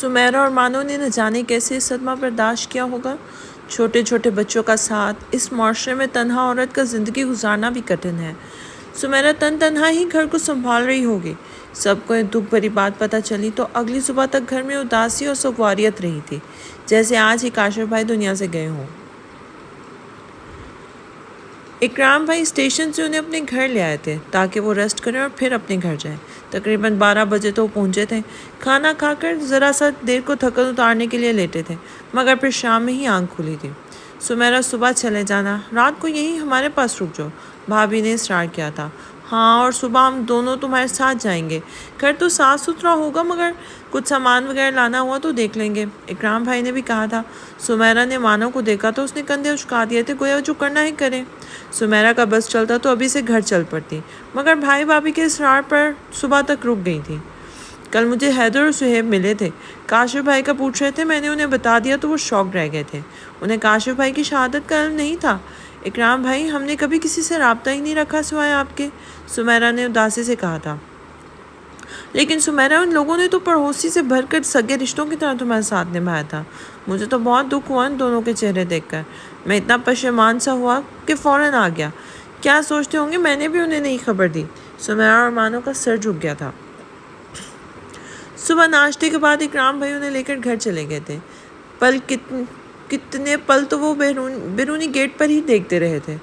سمیرہ اور مانو نے نہ جانے کیسے صدمہ برداشت کیا ہوگا۔ چھوٹے چھوٹے بچوں کا ساتھ اس معاشرے میں تنہا عورت کا زندگی گزارنا بھی کٹھن ہے۔ سمیرہ تنہا ہی گھر کو سنبھال رہی ہوگی۔ سب کو یہ دکھ بھری بات پتہ چلی تو اگلی صبح تک گھر میں اداسی اور سوگواریت رہی تھی، جیسے آج ہی کاشف بھائی دنیا سے گئے ہوں۔ اکرام بھائی اسٹیشن سے انہیں اپنے گھر لے آئے تھے تاکہ وہ ریسٹ کریں اور پھر اپنے گھر جائیں۔ تقریباً 12 بجے تو وہ پہنچے تھے۔ کھانا کھا کر ذرا سا دیر کو تھکن اتارنے کے لیے لیٹے تھے، مگر پھر شام میں ہی آنکھ کھلی تھی۔ سمیرہ صبح چلے جانا، رات کو یہیں ہمارے پاس رک جاؤ، بھابھی نے اصرار کیا تھا۔ ہاں، اور صبح ہم دونوں تمہارے ساتھ جائیں گے۔ گھر تو صاف ستھرا ہوگا، مگر کچھ سامان وغیرہ لانا ہوا تو دیکھ لیں گے، اکرام بھائی نے بھی کہا تھا۔ سمیرہ نے مانو کو دیکھا تو اس نے کندھے اچکا دیے تھے، گویا جو کرنا ہے کریں۔ سمیرہ کا بس چلتا تو ابھی سے گھر چل پڑتی، مگر بھائی بھابھی کے اصرار پر صبح تک رک گئی تھی۔ کل مجھے حیدر اور صہیب ملے تھے، کاشف بھائی کا پوچھ رہے تھے، میں نے انہیں بتا دیا تو وہ شاک رہ گئے تھے۔ انہیں کاشف بھائی کی شہادت کا علم نہیں تھا۔ اکرام بھائی، ہم نے کبھی کسی سے رابطہ ہی نہیں رکھا سوائے آپ کے، سمیرہ نے اداسی سے کہا تھا۔ لیکن سمیرہ، ان لوگوں نے تو پڑوسی سے بھر کر سگے رشتوں کی طرح تمہارے ساتھ نبھایا تھا۔ مجھے تو بہت دکھ ہوا ان دونوں کے چہرے دیکھ کر۔ میں اتنا پشیمان سا ہوا کہ فوراً آ گیا۔ کیا سوچتے ہوں گے میں نے بھی انہیں نہیں خبر دی۔ سمیرہ اور مانو کا سر جھک گیا تھا۔ صبح ناشتے کے بعد اکرام بھائی انہیں لے کر گھر چلے گئے تھے۔ کتنے پل تو وہ بیرونی گیٹ پر ہی دیکھتے رہے تھے۔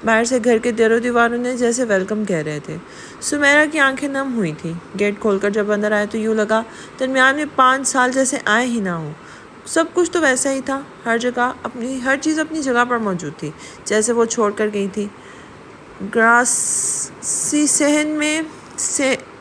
باہر سے گھر کے در و دیوار انہیں جیسے ویلکم کہہ رہے تھے۔ سمیرہ کی آنکھیں نم ہوئی تھیں۔ گیٹ کھول کر جب اندر آئے تو یوں لگا درمیان میں 5 سال جیسے آئے ہی نہ ہوں۔ سب کچھ تو ویسا ہی تھا، ہر چیز اپنی جگہ پر موجود تھی جیسے وہ چھوڑ کر گئی تھی۔ گراسی صحن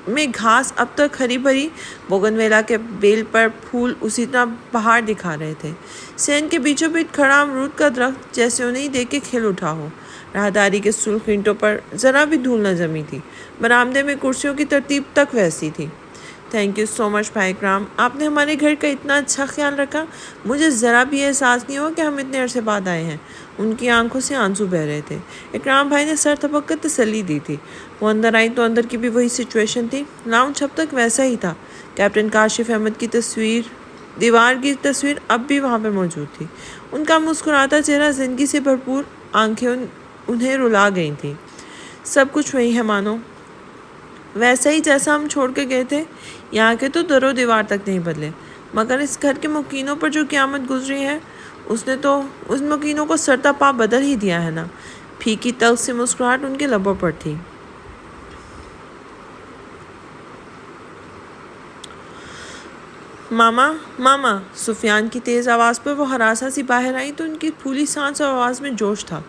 میں گھاس اب تک ہری بھری، بوگنویلا کے بیل پر پھول اسی طرح بہار دکھا رہے تھے۔ صحن کے بیچوں بیچ کھڑا امرود کا درخت جیسے انہیں دیکھ کے کھل اٹھا ہو۔ راہداری کے سرخ اینٹوں پر ذرا بھی دھول نہ جمی تھی۔ برآمدے میں کرسیوں کی ترتیب تک ویسی تھی۔ تھینک یو سو مچ بھائی اکرام، آپ نے ہمارے گھر کا اتنا اچھا خیال رکھا۔ مجھے ذرا بھی احساس نہیں ہوا کہ ہم اتنے عرصے بعد آئے ہیں۔ ان کی آنکھوں سے آنسو بہہ رہے تھے۔ اکرام بھائی نے سر تھپک کر تسلی دی تھی۔ وہ اندر آئی تو اندر کی بھی وہی سچویشن تھی۔ لاؤنج اب تک ویسا ہی تھا۔ کیپٹن کاشف احمد کی دیوار کی تصویر اب بھی وہاں پر موجود تھی۔ ان کا مسکراتا چہرہ، زندگی سے بھرپور آنکھیں انہیں رلا گئی تھیں۔ سب کچھ وہی ہے مانو، ویسا ہی جیسا ہم چھوڑ کے گئے تھے۔ یہاں کے تو در و دیوار تک نہیں بدلے، مگر اس گھر کے مکینوں پر جو قیامت گزری ہے، اس نے تو ان مکینوں کو سرتا پا بدل ہی دیا ہے نا۔ پھیکی تلخ سی مسکراہٹ ان کے لبوں پر تھی۔ ماما، سفیان کی تیز آواز پر وہ ہراساں سی باہر آئی تو ان کی پھولی سانس اور آواز میں جوش تھا۔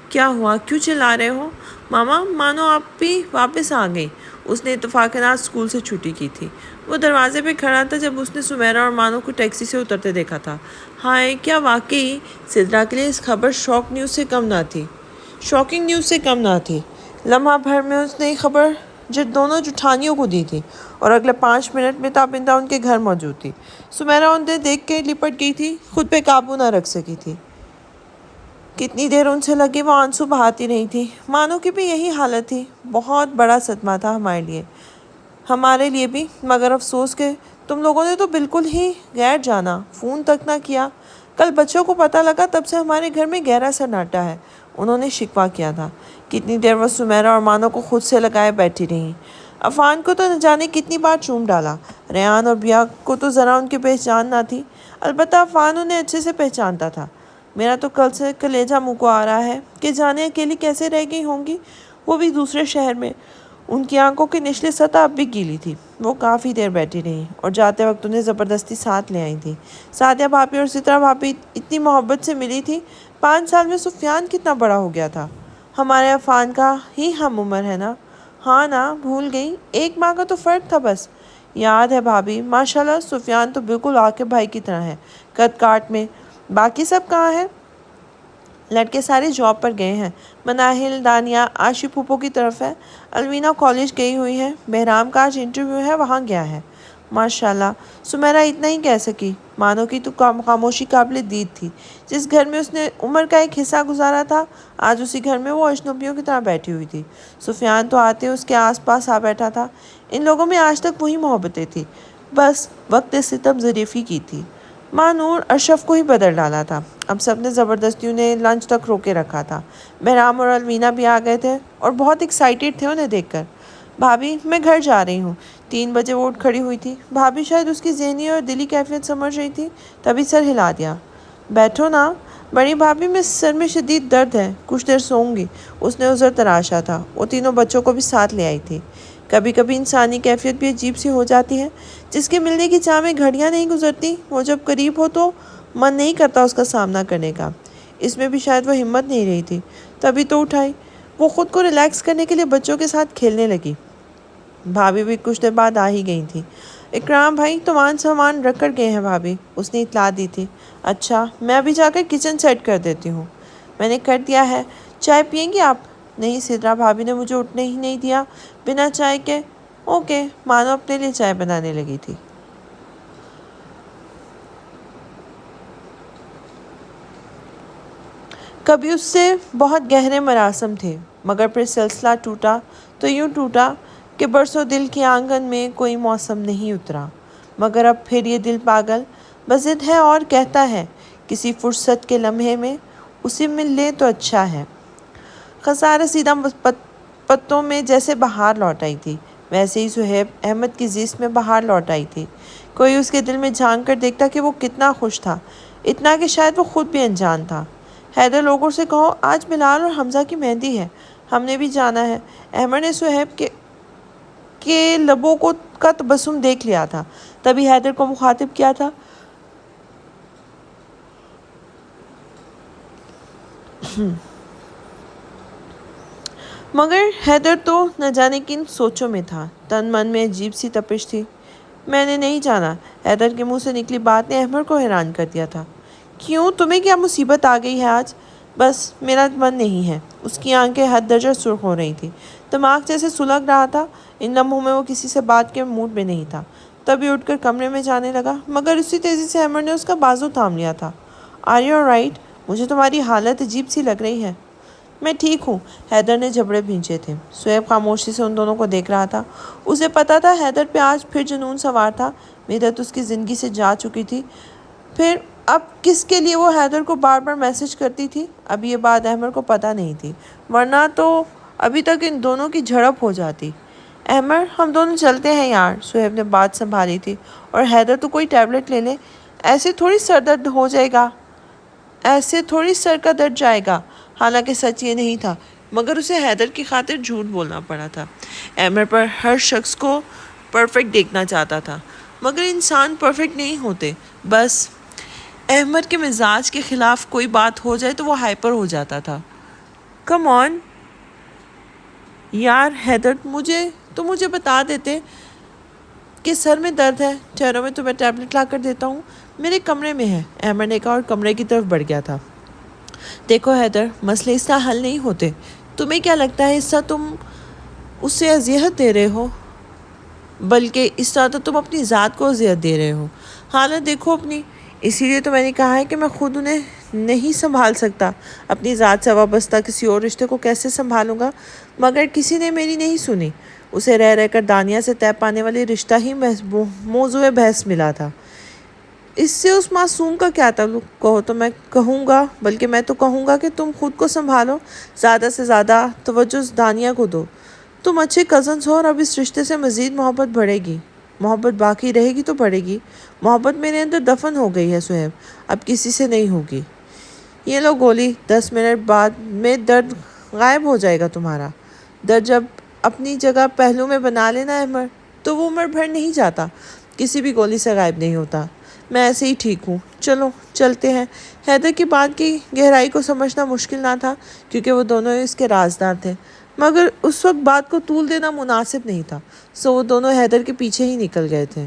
کیا ہوا؟ کیوں چلا رہے ہو؟ ماما، مانو آپ بھی واپس آ گئی۔ اس نے اتفاقاً اسکول سے چھٹی کی تھی۔ وہ دروازے پہ کھڑا تھا جب اس نے سمیرہ اور مانو کو ٹیکسی سے اترتے دیکھا تھا۔ ہائے، کیا واقعی سدرا کے لیے اس خبر شاکنگ نیوز سے کم نہ تھی۔ لمحہ بھر میں اس نے خبر دونوں جٹھانیوں کو دی تھی اور اگلے 5 منٹ میں تابندہ ان کے گھر موجود تھی۔ سمیرہ انہیں دیکھ کے لپٹ گئی تھی، خود پہ قابو نہ رکھ سکی تھی۔ کتنی دیر ان سے لگی وہ آنسو بہاتی رہی تھی۔ مانو کی بھی یہی حالت تھی۔ بہت بڑا صدمہ تھا ہمارے لیے بھی، مگر افسوس کہ تم لوگوں نے تو بالکل ہی غیر جانا، فون تک نہ کیا۔ کل بچوں کو پتہ لگا تب سے ہمارے گھر میں گہرا سناٹا ہے، انہوں نے شکوہ کیا تھا۔ کتنی دیر وہ سمیرہ اور مانو کو خود سے لگائے بیٹھی رہیں۔ عفان کو تو نہ جانے کتنی بار چوم ڈالا۔ ریحان اور بیا کو تو ذرا ان کی پہچان نہ تھی، البتہ عفان انہیں اچھے سے پہچانتا تھا۔ میرا تو کل سے کلیجہ منہ کو آ رہا ہے کہ جانے اکیلی کیسے رہ گئی ہوں گی، وہ بھی دوسرے شہر میں۔ ان کی آنکھوں کی نچلی سطح اب بھی گیلی تھی۔ وہ کافی دیر بیٹھی رہیں اور جاتے وقت انہیں زبردستی ساتھ لے آئی تھیں۔ سعدیہ بھابھی اور سترہ بھابھی اتنی محبت سے ملی تھی۔ 5 سال میں سفیان کتنا بڑا ہو گیا تھا، ہمارے عفان کا ہی ہم عمر ہے نا؟ ہاں نا، بھول گئی، 1 ماہ کا تو فرق تھا بس۔ یاد ہے بھابھی، ماشاءاللہ سفیان تو بالکل عاقب بھائی کی طرح ہے، قد کاٹ میں۔ باقی سب کہاں ہیں؟ لڑکے سارے جاب پر گئے ہیں۔ مناہل، دانیہ، عاشی پھوپھو کی طرف ہے۔ الوینا کالج گئی ہوئی ہے۔ بہرام کا آج انٹرویو ہے، وہاں گیا ہے۔ ماشاءاللہ، سمیرہ اتنا ہی کہہ سکی۔ مانو کی تو خاموشی قابل دید تھی۔ جس گھر میں اس نے عمر کا ایک حصہ گزارا تھا، آج اسی گھر میں وہ اجنبیوں کی طرح بیٹھی ہوئی تھی۔ سفیان تو آتے اس کے آس پاس آ بیٹھا تھا۔ ان لوگوں میں آج تک وہی محبتیں تھیں۔ بس وقت ستم ظریفی کی تھی۔ ماں نور اشرف کو ہی بدل ڈالا تھا۔ اب سب نے زبردستی انہیں لنچ تک روکے رکھا تھا۔ بہرام اور الوینا بھی آ گئے تھے اور بہت ایکسائٹیڈ تھے انہیں دیکھ کر۔ بھابھی میں گھر جا رہی ہوں۔ 3 بجے وہ اٹھ کھڑی ہوئی تھی۔ بھابھی شاید اس کی ذہنی اور دلی کیفیت سمجھ رہی تھی، تبھی سر ہلا دیا۔ بیٹھو نا۔ بڑی بھابھی میں سر میں شدید درد ہے، کچھ دیر سوؤں گی۔ اس نے عذر تراشا تھا۔ وہ تینوں بچوں کو بھی ساتھ لے آئی تھی۔ کبھی کبھی انسانی کیفیت بھی عجیب سی ہو جاتی ہے۔ جس کے ملنے کی چاہ میں گھڑیاں نہیں گزرتی، وہ جب قریب ہو تو من نہیں کرتا اس کا سامنا کرنے کا۔ اس میں بھی شاید وہ ہمت نہیں رہی تھی، تبھی تو اٹھائی۔ وہ خود کو ریلیکس کرنے کے لیے بچوں کے ساتھ کھیلنے لگی۔ بھابھی بھی کچھ دیر بعد آ ہی گئی تھی۔ اکرام بھائی تمہارا سامان رکھ کر گئے ہیں بھابھی، اس نے اطلاع دی تھی۔ اچھا، میں ابھی جا کر کچن سیٹ کر دیتی ہوں۔ میں نے کر دیا ہے۔ چائے پئیں گی آپ؟ نہیں سدرا بھابھی نے مجھے اٹھنے ہی نہیں دیا بنا چائے کے۔ اوکے، مانو اپنے لیے چائے بنانے لگی تھی۔ کبھی اس سے بہت گہرے مراسم تھے، مگر پھر سلسلہ ٹوٹا تو یوں ٹوٹا کہ برسوں دل کے آنگن میں کوئی موسم نہیں اترا۔ مگر اب پھر یہ دل پاگل بضد ہے اور کہتا ہے کسی فرصت کے لمحے میں اسے مل لے تو اچھا ہے۔ خسارہ رسیدہ پتوں میں جیسے بہار لوٹ آئی تھی، ویسے ہی سہیب احمد کی زیست میں بہار لوٹ آئی تھی۔ کوئی اس کے دل میں جھانک کر دیکھتا کہ وہ کتنا خوش تھا، اتنا کہ شاید وہ خود بھی انجان تھا۔ حیدر لوگوں سے کہو آج بلال اور حمزہ کی مہندی ہے، ہم نے بھی جانا ہے۔ احمد نے سہیب کے لبوں کا تبسم دیکھ لیا تھا، تبھی حیدر کو مخاطب کیا تھا۔ مگر حیدر تو نہ جانے کن سوچوں میں تھا، تن من میں عجیب سی تپش تھی۔ میں نے نہیں جانا۔ حیدر کے منہ سے نکلی بات نے احمد کو حیران کر دیا تھا۔ کیوں، تمہیں کیا مصیبت آ گئی ہے آج؟ بس میرا من نہیں ہے۔ اس کی آنکھیں حد درجہ سرخ ہو رہی تھی، دماغ جیسے سلگ رہا تھا۔ ان لمحوں میں وہ کسی سے بات کے موڈ میں نہیں تھا۔ تبھی اٹھ کر کمرے میں جانے لگا، مگر اسی تیزی سے احمد نے اس کا بازو تھام لیا تھا۔ Are you alright? مجھے تمہاری حالت عجیب سی لگ رہی ہے۔ میں ٹھیک ہوں۔ حیدر نے جبڑے بھینچے تھے۔ سہیب خاموشی سے ان دونوں کو دیکھ رہا تھا۔ اسے پتا تھا حیدر پہ آج پھر جنون سوار تھا۔ مدت اس کی زندگی سے جا چکی تھی، پھر اب کس کے لیے وہ حیدر کو بار بار میسج کرتی تھی؟ اب یہ بات احمد کو پتہ نہیں تھی، ورنہ تو ابھی تک ان دونوں کی جھڑپ ہو جاتی۔ احمد ہم دونوں چلتے ہیں یار، سہیب نے بات سنبھالی تھی۔ اور حیدر تو کوئی ٹیبلٹ لے لے، ایسے تھوڑی سر درد ہو جائے گا، ایسے تھوڑی سر کا درد جائے گا۔ حالانکہ سچ یہ نہیں تھا، مگر اسے حیدر کی خاطر جھوٹ بولنا پڑا تھا۔ احمد پر ہر شخص کو پرفیکٹ دیکھنا چاہتا تھا، مگر انسان پرفیکٹ نہیں ہوتے۔ بس احمد کے مزاج کے خلاف کوئی بات ہو جائے تو وہ ہائپر ہو جاتا تھا۔ کم آن یار حیدر، مجھے بتا دیتے کہ سر میں درد ہے، ٹھہرو میں تمہیں ٹیبلٹ لا کر دیتا ہوں، میرے کمرے میں ہے، احمد نے کہا اور کمرے کی طرف بڑھ گیا تھا۔ دیکھو حیدر، مسئلے اس طرح حل نہیں ہوتے۔ تمہیں کیا لگتا ہے اس طرح تم اسے اذیت دے رہے ہو؟ بلکہ اس طرح تو تم اپنی ذات کو اذیت دے رہے ہو۔ حالت دیکھو اپنی، اسی لیے تو میں نے کہا ہے کہ میں خود انہیں نہیں سنبھال سکتا، اپنی ذات سے وابستہ کسی اور رشتے کو کیسے سنبھالوں گا؟ مگر کسی نے میری نہیں سنی۔ اسے رہ رہ کر دانیہ سے طے پانے والی رشتہ ہی موضوع بحث ملا تھا۔ اس سے اس معصوم کا کیا تعلق؟ کہو تو میں کہوں گا، بلکہ میں تو کہوں گا کہ تم خود کو سنبھالو، زیادہ سے زیادہ توجہ دانیہ کو دو۔ تم اچھے کزنز ہو اور اب اس رشتے سے مزید محبت بڑھے گی، محبت باقی رہے گی تو بڑھے گی۔ محبت میرے اندر دفن ہو گئی ہے سہیب، اب کسی سے نہیں ہوگی۔ یہ لو گولی، 10 منٹ بعد میں درد غائب ہو جائے گا تمہارا۔ درد جب اپنی جگہ پہلو میں بنا لینا احمد، تو وہ عمر بھر نہیں جاتا، کسی بھی گولی سے غائب نہیں ہوتا۔ میں ایسے ہی ٹھیک ہوں، چلو چلتے ہیں۔ حیدر کی بات کی گہرائی کو سمجھنا مشکل نہ تھا، کیونکہ وہ دونوں اس کے رازدار تھے، مگر اس وقت بات کو طول دینا مناسب نہیں تھا، سو وہ دونوں حیدر کے پیچھے ہی نکل گئے تھے۔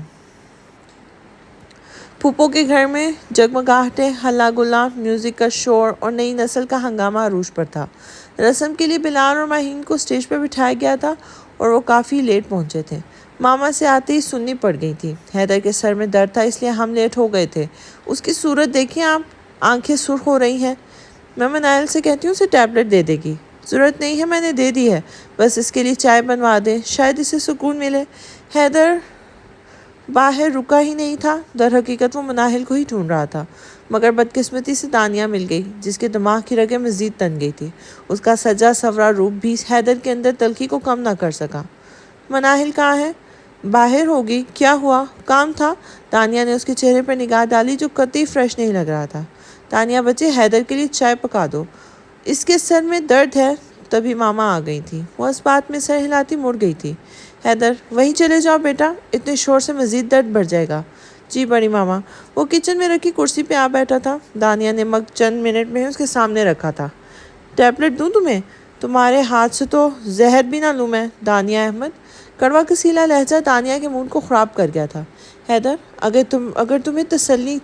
پھوپھو کے گھر میں جگمگاہٹیں، ہلا گلا، میوزک کا شور اور نئی نسل کا ہنگامہ عروج پر تھا۔ رسم کے لیے بلال اور مہین کو سٹیج پہ بٹھایا گیا تھا اور وہ کافی لیٹ پہنچے تھے۔ ماما سے آتے ہی سننی پڑ گئی تھی۔ حیدر کے سر میں درد تھا، اس لیے ہم لیٹ ہو گئے تھے۔ اس کی صورت دیکھیں آپ، آنکھیں سرخ ہو رہی ہیں۔ میں منائل سے کہتی ہوں اسے ٹیبلٹ دے دے گی۔ ضرورت نہیں ہے، میں نے دے دی ہے، بس اس کے لیے چائے بنوا دیں، شاید اسے سکون ملے۔ حیدر باہر رکا ہی نہیں تھا۔ در حقیقت وہ مناہل کو ہی ڈھونڈ رہا تھا، مگر بدقسمتی سے دانیہ مل گئی، جس کے دماغ کی رگیں مزید تن گئی تھی۔ اس کا سجا سورا روپ بھی حیدر کے اندر تلخی کو کم نہ کر سکا۔ مناہل کہاں ہے؟ باہر ہوگی۔ کیا ہوا؟ کام تھا؟ دانیہ نے اس کے چہرے پر نگاہ ڈالی جو قطعی فریش نہیں لگ رہا تھا۔ دانیہ بچے، حیدر کے لیے چائے پکا دو، اس کے سر میں درد ہے۔ تبھی ماما آ گئی تھی۔ وہ اس بات میں سر ہلاتی مڑ گئی تھی۔ حیدر، وہیں چلے جاؤ بیٹا، اتنے شور سے مزید درد بڑھ جائے گا۔ جی بڑی ماما۔ وہ کچن میں رکھی کرسی پہ آ بیٹھا تھا۔ دانیہ نے مگ چند منٹ میں اس کے سامنے رکھا تھا۔ ٹیبلٹ دوں تمہیں؟ تمہارے ہاتھ سے تو زہر بھی نہ لوں میں۔ دانیہ احمد۔ کڑوا کسیلا لہجہ دانیہ کے موڈ کو خراب کر گیا تھا۔ حیدر، اگر تمہیں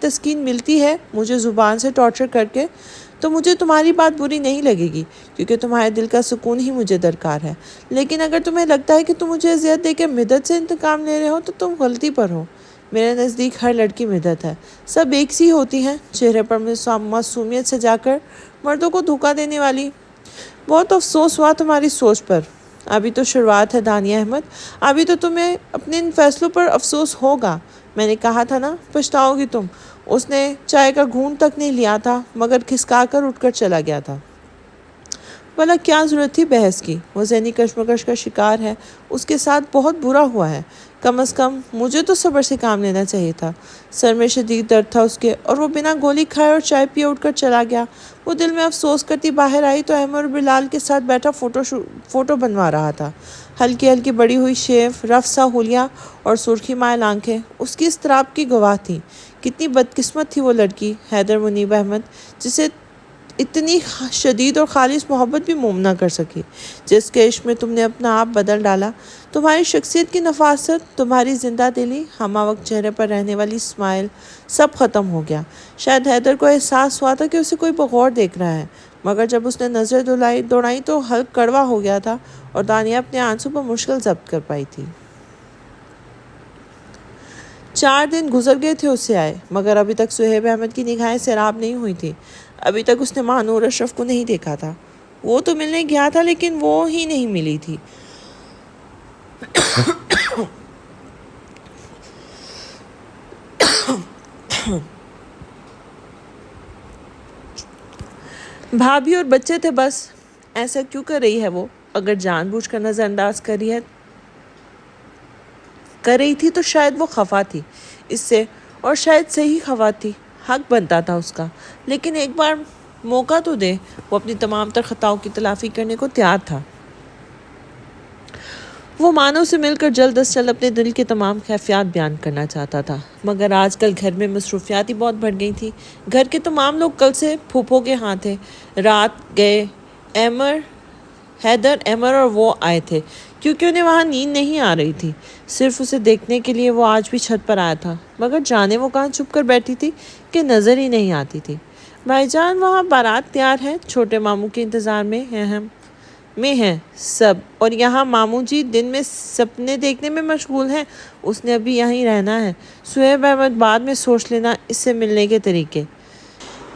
تسکین ملتی ہے مجھے زبان سے ٹارچر کر کے، تو مجھے تمہاری بات بری نہیں لگے گی، کیونکہ تمہارے دل کا سکون ہی مجھے درکار ہے۔ لیکن اگر تمہیں لگتا ہے کہ تم مجھے اذیت دے کے مدت سے انتقام لے رہے ہو تو تم غلطی پر ہو۔ میرے نزدیک ہر لڑکی مدت ہے، سب ایک سی ہوتی ہیں، چہرے پر معصومیت سجا کر مردوں کو دھوکہ دینے والی۔ بہت افسوس ہوا تمہاری سوچ پر۔ ابھی تو شروعات ہے دانیہ احمد، ابھی تو تمہیں اپنے ان فیصلوں پر افسوس ہوگا۔ میں نے کہا تھا نا، پچھتاؤ گی تم۔ اس نے چائے کا گھونٹ تک نہیں لیا تھا مگر کھسکا کر اٹھ کر چلا گیا تھا۔ بھلا کیا ضرورت تھی بحث کی؟ وہ ذہنی کشمکش کا شکار ہے، اس کے ساتھ بہت برا ہوا ہے۔ کم از کم مجھے تو صبر سے کام لینا چاہیے تھا۔ سر میں شدید درد تھا اس کے، اور وہ بنا گولی کھائے اور چائے پیے اٹھ کر چلا گیا۔ وہ دل میں افسوس کرتی باہر آئی تو احمد اور بلال کے ساتھ بیٹھا فوٹو بنوا رہا تھا۔ ہلکی ہلکی بڑی ہوئی شیف، رف سا حلیہ اور سرخی مائل آنکھیں اس کی اضطراب کی گواہ تھیں۔ کتنی بدقسمت تھی وہ لڑکی، حیدر منیب احمد، جسے اتنی شدید اور خالص محبت بھی موم نہ کر سکی، جس کے عشق میں تم نے اپنا آپ بدل ڈالا۔ تمہاری شخصیت کی نفاست، تمہاری زندہ دلی، ہمہ وقت چہرے پر رہنے والی اسمائل، سب ختم ہو گیا۔ شاید حیدر کو احساس ہوا تھا کہ اسے کوئی بغور دیکھ رہا ہے، مگر جب اس نے نظر دوڑائی تو حلق کڑوا ہو گیا تھا اور دانیہ اپنے آنسوں پر مشکل ضبط کر پائی تھی۔ 4 دن گزر گئے تھے اسے آئے، مگر ابھی تک صہیب احمد کی نگاہیں سیراب نہیں ہوئی تھی۔ ابھی تک اس نے مانور اشرف کو نہیں دیکھا تھا۔ وہ تو ملنے گیا تھا لیکن وہ ہی نہیں ملی تھی۔ بھابھی اور بچے تھے بس۔ ایسا کیوں کر رہی ہے وہ؟ اگر جان بوجھ کر نظر انداز کر رہی تھی تو شاید وہ خفا تھی اس سے، اور شاید صحیح خفا تھی، حق بنتا تھا اس کا۔ لیکن ایک بار موقع تو دے۔ وہ اپنی تمام تر خطاؤں کی تلافی کرنے کو تیار تھا۔ وہ مانو سے مل کر جلد از جلد اپنے دل کے تمام کیفیات بیان کرنا چاہتا تھا، مگر آج کل گھر میں مصروفیات ہی بہت بڑھ گئی تھی۔ گھر کے تمام لوگ کل سے پھوپھو کے ہاں تھے۔ رات گئے حیدر، امر اور وہ آئے تھے، کیونکہ انہیں وہاں نیند نہیں آ رہی تھی۔ صرف اسے دیکھنے کے لیے وہ آج بھی چھت پر آیا تھا، مگر جانے وہ کہاں چھپ کر بیٹھی تھی کہ نظر ہی نہیں آتی تھی۔ بھائی جان، وہاں بارات تیار ہے، چھوٹے ماموں کے انتظار میں ہیں سب، اور یہاں ماموں جی دن میں سپنے دیکھنے میں مشغول ہیں۔ اس نے ابھی یہیں رہنا ہے۔ صہیب احمد، بعد میں سوچ لینا اس سے ملنے کے طریقے۔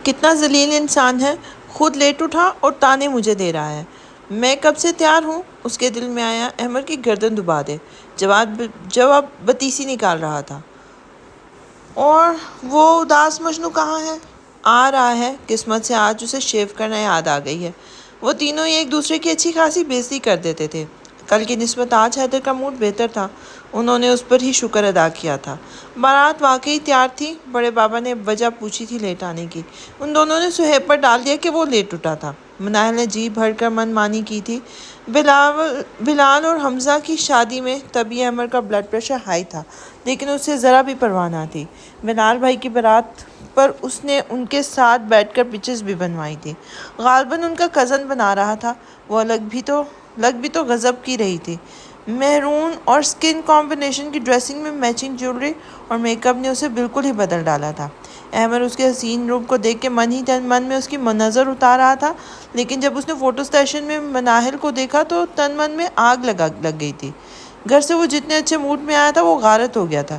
کتنا ذلیل انسان ہے، خود لیٹ اٹھا اور تانے مجھے دے رہا ہے۔ میں کب سے تیار ہوں۔ اس کے دل میں آیا احمد کی گردن دبا دے۔ جواب بتیسی نکال رہا تھا۔ اور وہ اداس مجنو کہاں ہے؟ آ رہا ہے۔ قسمت سے آج اسے شیو کرنا یاد آ گئی ہے۔ وہ تینوں ہی ایک دوسرے کی اچھی خاصی بےعزتی کر دیتے تھے۔ کل کی نسبت آج حیدر کا موڈ بہتر تھا۔ انہوں نے اس پر ہی شکر ادا کیا تھا۔ بارات واقعی تیار تھی۔ بڑے بابا نے وجہ پوچھی تھی لیٹ آنے کی۔ ان دونوں نے صہیب پر ڈال دیا کہ وہ لیٹ اٹھا تھا۔ مناہل نے جی بھر کر من مانی کی تھی۔ بلال اور حمزہ کی شادی میں طبی امر کا بلڈ پریشر ہائی تھا، لیکن اسے ذرا بھی پرواہ نہ تھی۔ بلال بھائی کی بارات پر اس نے ان کے ساتھ بیٹھ کر پکچرز بھی بنوائی تھی۔ غالباً ان کا کزن بنا رہا تھا۔ وہ لگ بھی تو غضب کی رہی تھی۔ میرون اور سکن کمبینیشن کی ڈریسنگ میں میچنگ جیولری اور میک اپ نے اسے بالکل ہی بدل ڈالا تھا۔ احمد اس کے حسین روپ کو دیکھ کے من میں اس کی نظر اتار رہا تھا، لیکن جب اس نے فوٹو سٹیشن میں مناہل کو دیکھا تو تن من میں آگ لگ گئی تھی۔ گھر سے وہ جتنے اچھے موڈ میں آیا تھا وہ غارت ہو گیا تھا۔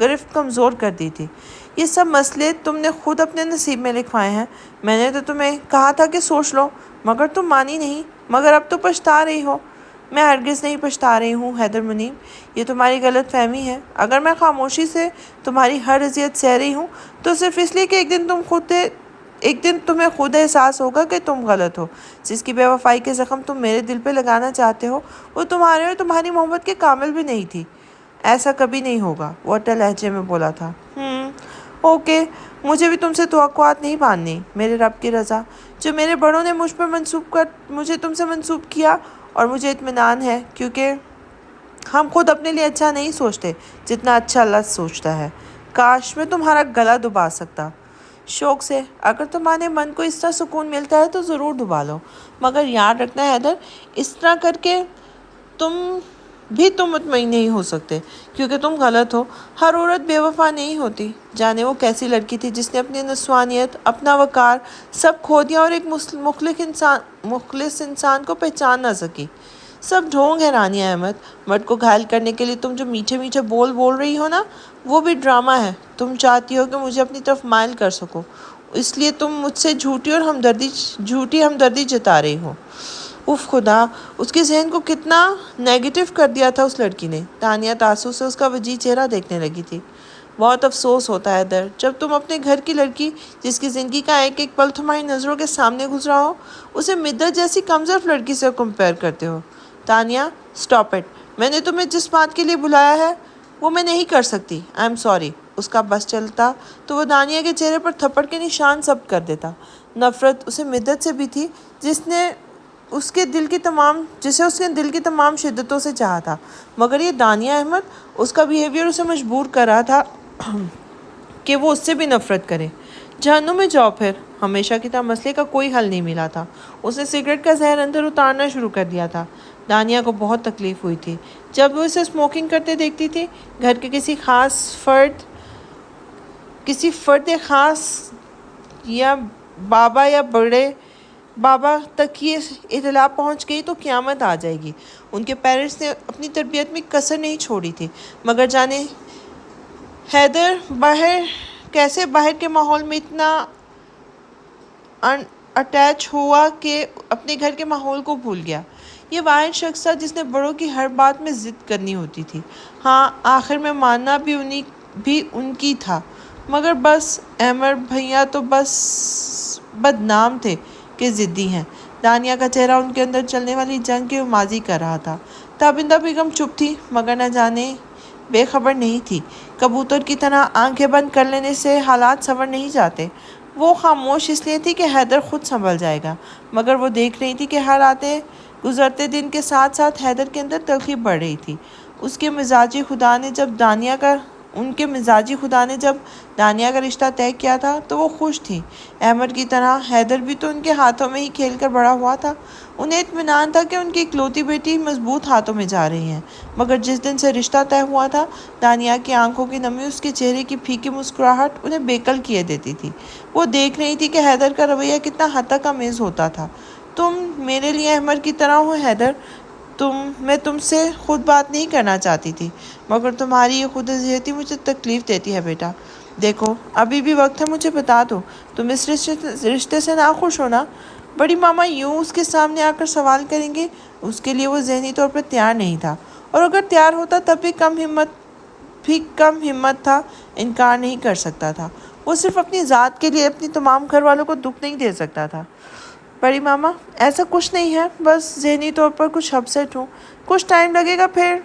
گرفت کمزور کر دی تھی۔ یہ سب مسئلے تم نے خود اپنے نصیب میں لکھوائے ہیں۔ میں نے تو تمہیں کہا تھا کہ سوچ لو، مگر تم مانی نہیں، مگر اب تو پچھتا رہی ہو۔ میں ہرگز نہیں پچھتا رہی ہوں حیدر منیب، یہ تمہاری غلط فہمی ہے۔ اگر میں خاموشی سے تمہاری ہر اذیت سہ رہی ہوں تو صرف اس لیے کہ ایک دن تمہیں خود احساس ہوگا کہ تم غلط ہو۔ جس کی بے وفائی کے زخم تم میرے دل پہ لگانا چاہتے ہو وہ تمہارے اور تمہاری محبت کے کامل بھی نہیں تھی۔ ایسا کبھی نہیں ہوگا، وہ اٹل لہجے میں بولا تھا۔ اوکے، مجھے بھی تم سے توقعات نہیں باندھنی۔ میرے رب کی رضا جو میرے بڑوں نے مجھے تم سے منسوب کیا، اور مجھے اطمینان ہے کیونکہ ہم خود اپنے لیے اچھا نہیں سوچتے جتنا اچھا اللہ سوچتا ہے۔ کاش میں تمہارا گلا دبا سکتا۔ شوق سے، اگر تمہارے من کو اس طرح سکون ملتا ہے تو ضرور دبا لو، مگر یاد رکھنا حیدر، اس طرح کر کے تم مطمئن نہیں ہو سکتے، کیونکہ تم غلط ہو۔ ہر عورت بے وفا نہیں ہوتی۔ جانے وہ کیسی لڑکی تھی جس نے اپنی نسوانیت، اپنا وقار سب کھو دیا اور ایک مخلص انسان کو پہچان نہ سکی۔ سب ڈھونگ ہے رانیہ احمد۔ مرد کو گھائل کرنے کے لیے تم جو میٹھے میٹھے بول رہی ہو نا، وہ بھی ڈرامہ ہے۔ تم چاہتی ہو کہ مجھے اپنی طرف مائل کر سکو، اس لیے تم مجھ سے جھوٹی ہمدردی جتا رہی ہو۔ اف خدا، اس کے ذہن کو کتنا نیگیٹو کر دیا تھا اس لڑکی نے۔ تانیہ تاسو سے اس کا وجیح چہرہ دیکھنے لگی تھی۔ بہت افسوس ہوتا ہے در، جب تم اپنے گھر کی لڑکی جس کی زندگی کا ایک ایک پل تمہاری نظروں کے سامنے گزرا ہو، اسے مدت جیسی کمزور لڑکی سے کمپیئر کرتے ہو۔ Tania, stop it. میں نے تمہیں جس بات کے لیے بلایا ہے وہ میں نہیں کر سکتی۔ I am sorry. اس کا بس چلتا تو وہ دانیہ کے چہرے پر تھپڑ کے نشان ثبت کر دیتا۔ نفرت اسے مدت سے بھی تھی جسے اس کے دل کی تمام شدتوں سے چاہا تھا، مگر یہ دانیہ احمد، اس کا بیہیویئر اسے مجبور کر رہا تھا کہ وہ اس سے بھی نفرت کرے۔ جہنم میں جاؤ پھر۔ ہمیشہ کی طرح مسئلے کا کوئی حل نہیں ملا تھا۔ اس نے سگریٹ کا زہر اندر اتارنا شروع کر دیا تھا۔ دانیہ کو بہت تکلیف ہوئی تھی جب وہ اسے اسموکنگ کرتے دیکھتی تھی۔ گھر کے کسی فرد خاص یا بڑے بابا تک یہ اطلاع پہنچ گئی تو قیامت آ جائے گی۔ ان کے پیرنٹس نے اپنی تربیت میں کسر نہیں چھوڑی تھی، مگر جانے حیدر کیسے باہر کے ماحول میں اتنا اٹیچ ہوا کہ اپنے گھر کے ماحول کو بھول گیا۔ یہ واحد شخص تھا جس نے بڑوں کی ہر بات میں ضد کرنی ہوتی تھی۔ ہاں، آخر میں ماننا بھی ان کی تھا، مگر بس احمد بھیا تو بس بدنام تھے کہ ضدی ہیں۔ دانیہ کا چہرہ ان کے اندر چلنے والی جنگ کی ماضی کر رہا تھا۔ تابندہ بیگم چپ تھی، مگر نہ جانے بے خبر نہیں تھی۔ کبوتر کی طرح آنکھیں بند کر لینے سے حالات سنور نہیں جاتے۔ وہ خاموش اس لیے تھی کہ حیدر خود سنبھل جائے گا، مگر وہ دیکھ رہی تھی کہ ہر آتے گزرتے دن کے ساتھ ساتھ حیدر کے اندر تلخی بڑھ رہی تھی۔ ان کے مزاجی خدا نے جب دانیہ کا رشتہ طے کیا تھا تو وہ خوش تھی۔ احمد کی طرح حیدر بھی تو ان کے ہاتھوں میں ہی کھیل کر بڑا ہوا تھا۔ انہیں اطمینان تھا کہ ان کی اکلوتی بیٹی مضبوط ہاتھوں میں جا رہی ہے، مگر جس دن سے رشتہ طے ہوا تھا، دانیہ کی آنکھوں کی نمی، اس کے چہرے کی پھیکی مسکراہٹ انہیں بےقل کیے دیتی تھی۔ وہ دیکھ رہی تھی کہ حیدر کا رویہ کتنا حد تک آمیز ہوتا تھا۔ تم میرے لیے احمد کی طرح ہو حیدر۔ میں تم سے خود بات نہیں کرنا چاہتی تھی، مگر تمہاری یہ خود اذیتی مجھے تکلیف دیتی ہے بیٹا۔ دیکھو، ابھی بھی وقت ہے، مجھے بتا دو، تم اس رشتے سے ناخوش ہو نا؟ بڑی ماما یوں اس کے سامنے آ کر سوال کریں گے؟ اس کے لیے وہ ذہنی طور پر تیار نہیں تھا، اور اگر تیار ہوتا تب بھی کم ہمت تھا، انکار نہیں کر سکتا تھا۔ وہ صرف اپنی ذات کے لیے اپنی تمام گھر والوں کو دکھ نہیں دے سکتا تھا۔ بڑی ماما، ایسا کچھ نہیں ہے، بس ذہنی طور پر کچھ اپسیٹ ہوں، کچھ ٹائم لگے گا پھر۔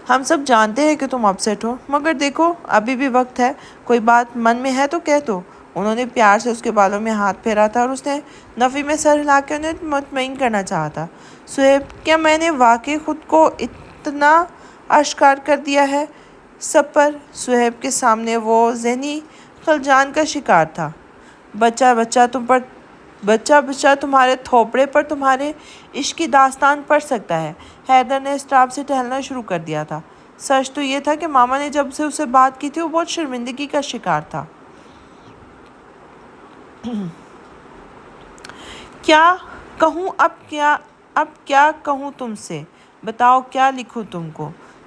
ہم سب جانتے ہیں کہ تم اپسیٹ ہو، مگر دیکھو ابھی بھی وقت ہے، کوئی بات من میں ہے تو کہہ دو۔ انہوں نے پیار سے اس کے بالوں میں ہاتھ پھیرا تھا اور اس نے نفی میں سر ہلا کے انہیں مطمئن کرنا چاہا تھا۔ صہیب، کیا میں نے واقعی خود کو اتنا آشکار کر دیا ہے سب پر؟ صہیب کے سامنے وہ ذہنی خلجان کا شکار تھا۔ بچہ تمہارے تھوپڑے پر تمہارے عشق کی داستان پڑھ سکتا ہے۔ حیدر نے اسٹاپ سے ٹہلنا شروع کر دیا تھا۔ سچ تو یہ تھا کہ ماما نے جب سے اسے بات کی تھی وہ بہت شرمندگی کا شکار تھا۔ کیا کہوں اب کیا کہوں تم سے؟ بتاؤ کیا لکھوں تم کو؟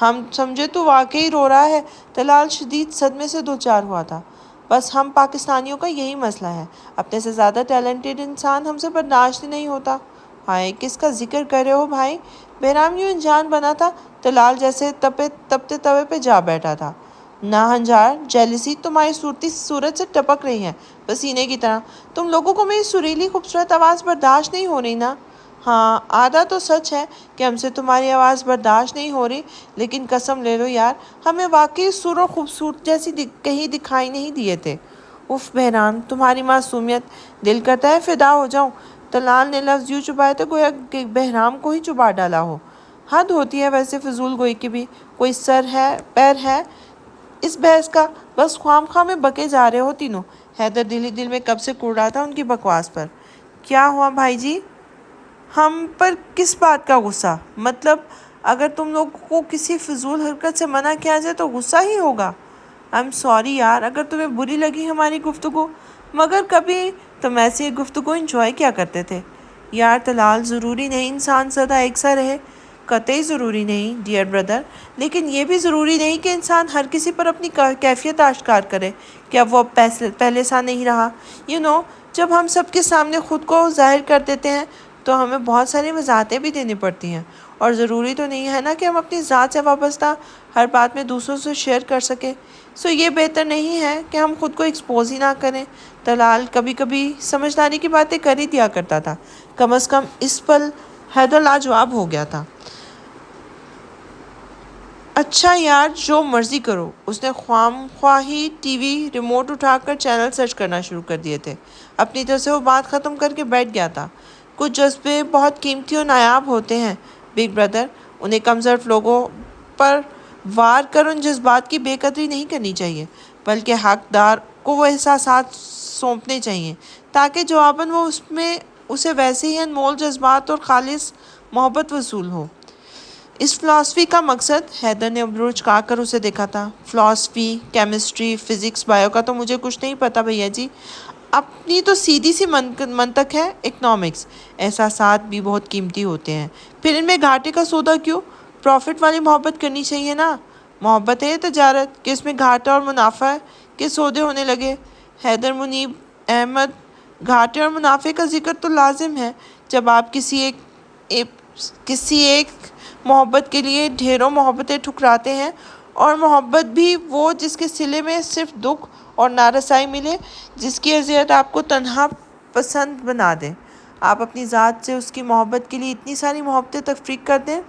ہم سمجھے تو واقعی رو رہا ہے۔ طلال شدید صدمے سے دوچار ہوا تھا۔ بس ہم پاکستانیوں کا یہی مسئلہ ہے، اپنے سے زیادہ ٹیلنٹڈ انسان ہم سے برداشت ہی نہیں ہوتا۔ ہائے، کس کا ذکر کر رہے ہو بھائی؟ بہرام یوں انجان بنا تھا، طلال جیسے تپتے توے پہ جا بیٹھا تھا۔ ناہنجار جیلسی تمہاری صورت سے ٹپک رہی ہے، پسینے کی طرح۔ تم لوگوں کو میری سریلی خوبصورت آواز برداشت نہیں ہو رہی نا؟ ہاں، آدھا تو سچ ہے کہ ہم سے تمہاری آواز برداشت نہیں ہو رہی، لیکن قسم لے لو یار، ہمیں واقعی سر اور خوبصورت جیسی کہیں دکھائی نہیں دیے تھے۔ اف بہرام، تمہاری معصومیت، دل کرتا ہے فدا ہو جاؤں۔ طلال نے لفظ یوں چبائے تو گویا کہ بہرام کو ہی چبا ڈالا ہو۔ حد ہوتی ہے ویسے فضول گوئی کی بھی، کوئی سر ہے پیر ہے اس بحث کا؟ بس خواہ مخواہ میں بکے جا رہے ہو تینوں۔ حیدر دل ہی دل میں کب سے کوڑ رہا تھا ان کی بکواس پر۔ کیا ہوا بھائی جی؟ ہم پر کس بات کا غصہ؟ مطلب اگر تم لوگوں کو کسی فضول حرکت سے منع کیا جائے تو غصہ ہی ہوگا۔ I'm sorry یار اگر تمہیں بری لگی ہماری گفتگو، مگر کبھی تم ایسی ایک گفتگو انجوائے کیا کرتے تھے۔ یار طلال، ضروری نہیں انسان سدا ایک سا رہے، قطعی ضروری نہیں ڈیئر بردر، لیکن یہ بھی ضروری نہیں کہ انسان ہر کسی پر اپنی کیفیت آشکار کرے کہ اب وہ پہلے سا نہیں رہا۔ جب ہم سب کے سامنے خود کو ظاہر کر دیتے ہیں تو ہمیں بہت ساری وضاحتیں بھی دینی پڑتی ہیں، اور ضروری تو نہیں ہے نا کہ ہم اپنی ذات سے وابستہ ہر بات میں دوسروں سے شیئر کر سکیں۔ یہ بہتر نہیں ہے کہ ہم خود کو ایکسپوز ہی نہ کریں۔ طلال کبھی کبھی سمجھداری کی باتیں کر ہی دیا کرتا تھا، کم از کم اس پل حیدر لاجواب ہو گیا تھا۔ اچھا یار، جو مرضی کرو۔ اس نے خواہی ٹی وی ریموٹ اٹھا کر چینل سرچ کرنا شروع کر دیے تھے۔ اپنی طرف سے وہ بات ختم کر کے بیٹھ گیا تھا۔ کچھ جذبے بہت قیمتی اور نایاب ہوتے ہیں بگ بردر، انہیں کمزور لوگوں پر وار کر ان جذبات کی بے قدری نہیں کرنی چاہیے، بلکہ حقدار کو وہ احساسات سونپنے چاہیے تاکہ جواباً وہ اسے ویسے ہی انمول جذبات اور خالص محبت وصول ہو۔ اس فلاسفی کا مقصد؟ حیدر نے ابرو چکا کر اسے دیکھا تھا۔ فلاسفی، کیمسٹری، فزکس، بائیو کا تو مجھے کچھ نہیں پتا بھیا جی، اپنی تو سیدھی سی منطق ہے۔ اکنامکس، احساسات بھی بہت قیمتی ہوتے ہیں، پھر ان میں گھاٹے کا سودا کیوں؟ پروفٹ والی محبت کرنی چاہیے نا۔ محبت ہے تجارت کہ اس میں گھاٹا اور منافع کے سودے ہونے لگے؟ حیدر منیب احمد، گھاٹے اور منافع کا ذکر تو لازم ہے جب آپ کسی ایک محبت کے لیے ڈھیروں محبتیں ٹھکراتے ہیں، اور محبت بھی وہ جس کے صلے میں صرف دکھ اور نارسائی ملے، جس کی اذیت آپ کو تنہا پسند بنا دے۔ آپ اپنی ذات سے اس کی محبت کے لیے اتنی ساری محبتیں تفریق کر دیں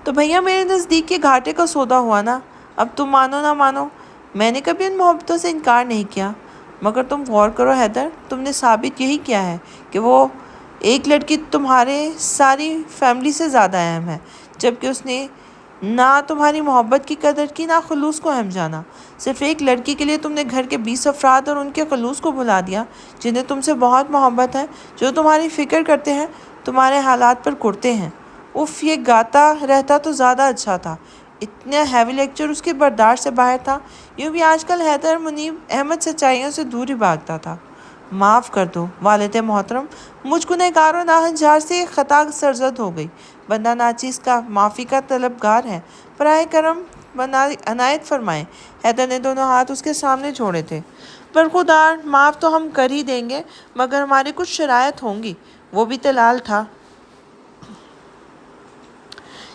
تو بھیا میرے نزدیک یہ گھاٹے کا سودا ہوا نا۔ اب تم مانو نہ مانو، میں نے کبھی ان محبتوں سے انکار نہیں کیا، مگر تم غور کرو حیدر، تم نے ثابت یہی کیا ہے کہ وہ ایک لڑکی تمہارے ساری فیملی سے زیادہ اہم ہے، جبکہ اس نے نہ تمہاری محبت کی قدر کی نہ خلوص کو اہم جانا۔ صرف ایک لڑکی کے لیے تم نے گھر کے 20 افراد اور ان کے خلوص کو بھلا دیا جنہیں تم سے بہت محبت ہے، جو تمہاری فکر کرتے ہیں، تمہارے حالات پر کرتے ہیں۔ اف، یہ گاتا رہتا تو زیادہ اچھا تھا۔ اتنا ہیوی لیکچر اس کے برداشت سے باہر تھا۔ یوں بھی آج کل حیدر منیب احمد سچائیوں سے دور ہی بھاگتا تھا۔ معاف کر دو والد محترم، مجھ گنہگار و ناہنجار سے ایک خطا سرزد ہو گئی۔ بندہ ناچیز کا معافی کا طلبگار ہے، براہ کرم عنایت فرمائیں۔ حیدر نے دونوں ہاتھ اس کے سامنے چھوڑے تھے۔ برخودار، معاف تو ہم کر ہی دیں گے، مگر ہماری کچھ شرائط ہوں گی۔ وہ بھی طلال تھا۔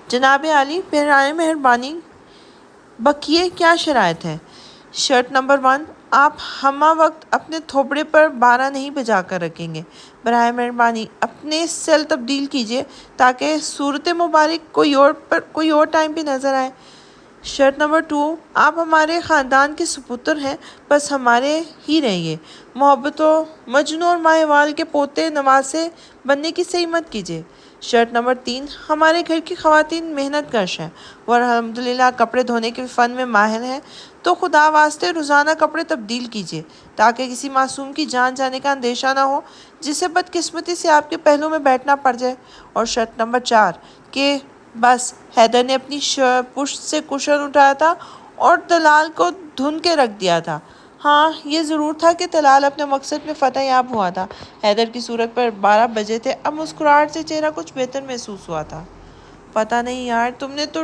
جناب عالی، برائے مہربانی بکیے، کیا شرائط ہے؟ شرط نمبر 1، آپ ہمہ وقت اپنے تھوبڑے پر 12 نہیں بجا کر رکھیں گے۔ براہ مہربانی اپنے سیل تبدیل کیجیے تاکہ صورت مبارک کوئی اور ٹائم پہ نظر آئے۔ شرط نمبر 2، آپ ہمارے خاندان کے سپتر ہیں، بس ہمارے ہی رہیے۔ محبت و مجنوں اور ماہوال کے پوتے نواسے بننے کی صحیح مت کیجیے۔ شرط نمبر 3، ہمارے گھر کی خواتین محنت کش ہیں، وہ الحمدللہ کپڑے دھونے کے فن میں ماہر ہیں، تو خدا واسطے روزانہ کپڑے تبدیل کیجیے تاکہ کسی معصوم کی جان جانے کا اندیشہ نہ ہو جسے بدقسمتی سے آپ کے پہلو میں بیٹھنا پڑ جائے۔ اور شرط نمبر 4 کہ بس، حیدر نے اپنی پشت سے کشن اٹھایا تھا اور طلال کو دھن کے رکھ دیا تھا۔ ہاں، یہ ضرور تھا کہ طلال اپنے مقصد میں فتح یاب ہوا تھا۔ حیدر کی صورت پر 12 بجے تھے، اب مسکراہٹ سے چہرہ کچھ بہتر محسوس ہوا تھا۔ پتہ نہیں یار، تم نے تو